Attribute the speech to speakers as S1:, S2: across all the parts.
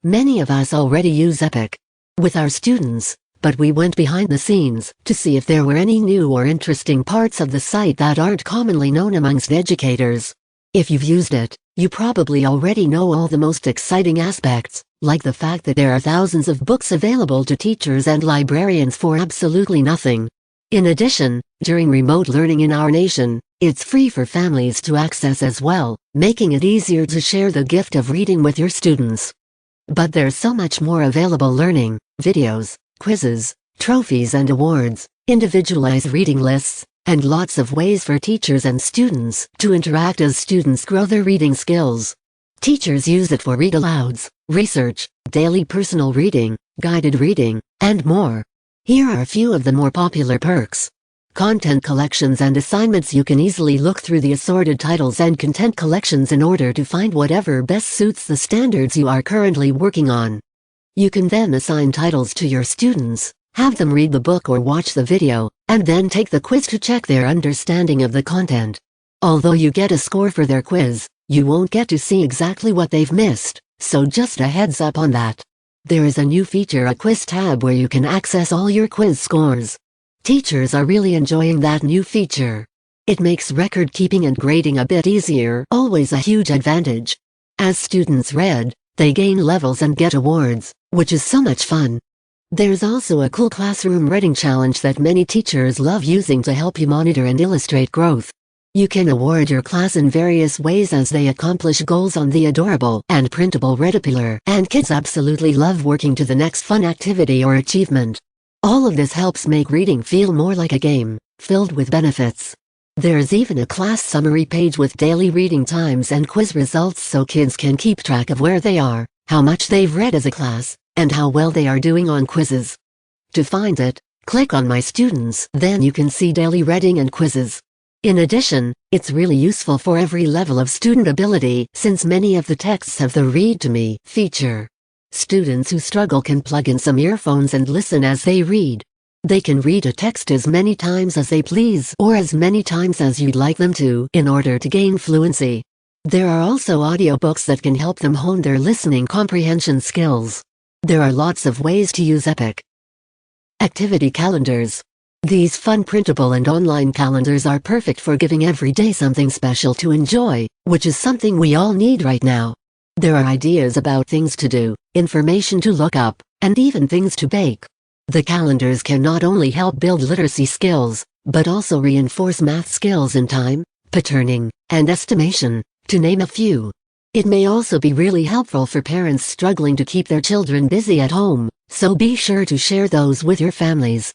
S1: Many of us already use Epic with our students, but we went behind the scenes to see if there were any new or interesting parts of the site that aren't commonly known amongst educators. If you've used it, you probably already know all the most exciting aspects, like the fact that there are thousands of books available to teachers and librarians for absolutely nothing. In addition, during remote learning in our nation, it's free for families to access as well, making it easier to share the gift of reading with your students. But there's so much more available: learning, videos, quizzes, trophies and awards, individualized reading lists, and lots of ways for teachers and students to interact as students grow their reading skills. Teachers use it for read-alouds, research, daily personal reading, guided reading, and more. Here are a few of the more popular perks. Content collections and assignments: you can easily look through the assorted titles and content collections in order to find whatever best suits the standards you are currently working on. You can then assign titles to your students, have them read the book or watch the video, and then take the quiz to check their understanding of the content. Although you get a score for their quiz, you won't get to see exactly what they've missed, so just a heads up on that. There is a new feature, a quiz tab, where you can access all your quiz scores. Teachers are really enjoying that new feature. It makes record keeping and grading a bit easier, always a huge advantage. As students read, they gain levels and get awards, which is so much fun. There's also a cool classroom reading challenge that many teachers love using to help you monitor and illustrate growth. You can award your class in various ways as they accomplish goals on the adorable and printable Readapillar, and kids absolutely love working to the next fun activity or achievement. All of this helps make reading feel more like a game, filled with benefits. There's even a class summary page with daily reading times and quiz results so kids can keep track of where they are, how much they've read as a class, and how well they are doing on quizzes. To find it, click on My Students, then you can see daily reading and quizzes. In addition, it's really useful for every level of student ability since many of the texts have the Read to Me feature. Students who struggle can plug in some earphones and listen as they read. They can read a text as many times as they please or as many times as you'd like them to in order to gain fluency. There are also audiobooks that can help them hone their listening comprehension skills. There are lots of ways to use Epic. Activity calendars. These fun printable and online calendars are perfect for giving every day something special to enjoy, which is something we all need right now. There are ideas about things to do, information to look up, and even things to bake. The calendars can not only help build literacy skills, but also reinforce math skills in time, patterning, and estimation, to name a few. It may also be really helpful for parents struggling to keep their children busy at home, so be sure to share those with your families.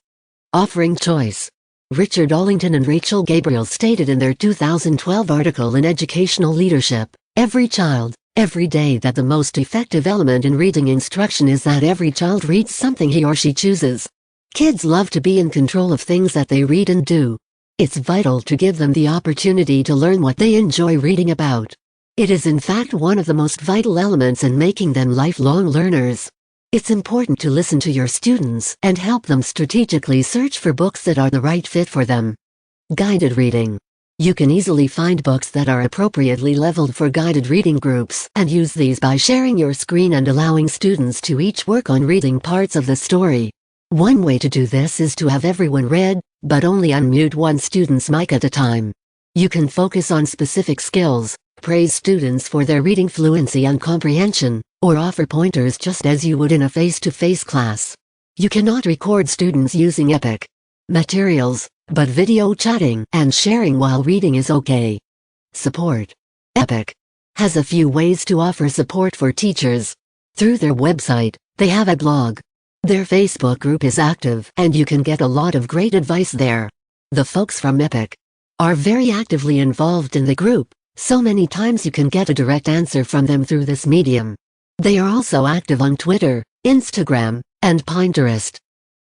S1: Offering choice. Richard Allington and Rachel Gabriel stated in their 2012 article in Educational Leadership, "Every child, every day," that the most effective element in reading instruction is that every child reads something he or she chooses. Kids love to be in control of things that they read and do. It's vital to give them the opportunity to learn what they enjoy reading about. It is in fact one of the most vital elements in making them lifelong learners. It's important to listen to your students and help them strategically search for books that are the right fit for them. Guided reading. You can easily find books that are appropriately leveled for guided reading groups and use these by sharing your screen and allowing students to each work on reading parts of the story. One way to do this is to have everyone read, but only unmute one student's mic at a time. You can focus on specific skills, praise students for their reading fluency and comprehension, or offer pointers just as you would in a face-to-face class. You cannot record students using Epic materials, but video chatting and sharing while reading is okay. Support. Epic has a few ways to offer support for teachers. Through their website, they have a blog. Their Facebook group is active and you can get a lot of great advice there. The folks from Epic are very actively involved in the group, so many times you can get a direct answer from them through this medium. They are also active on Twitter, Instagram, and Pinterest.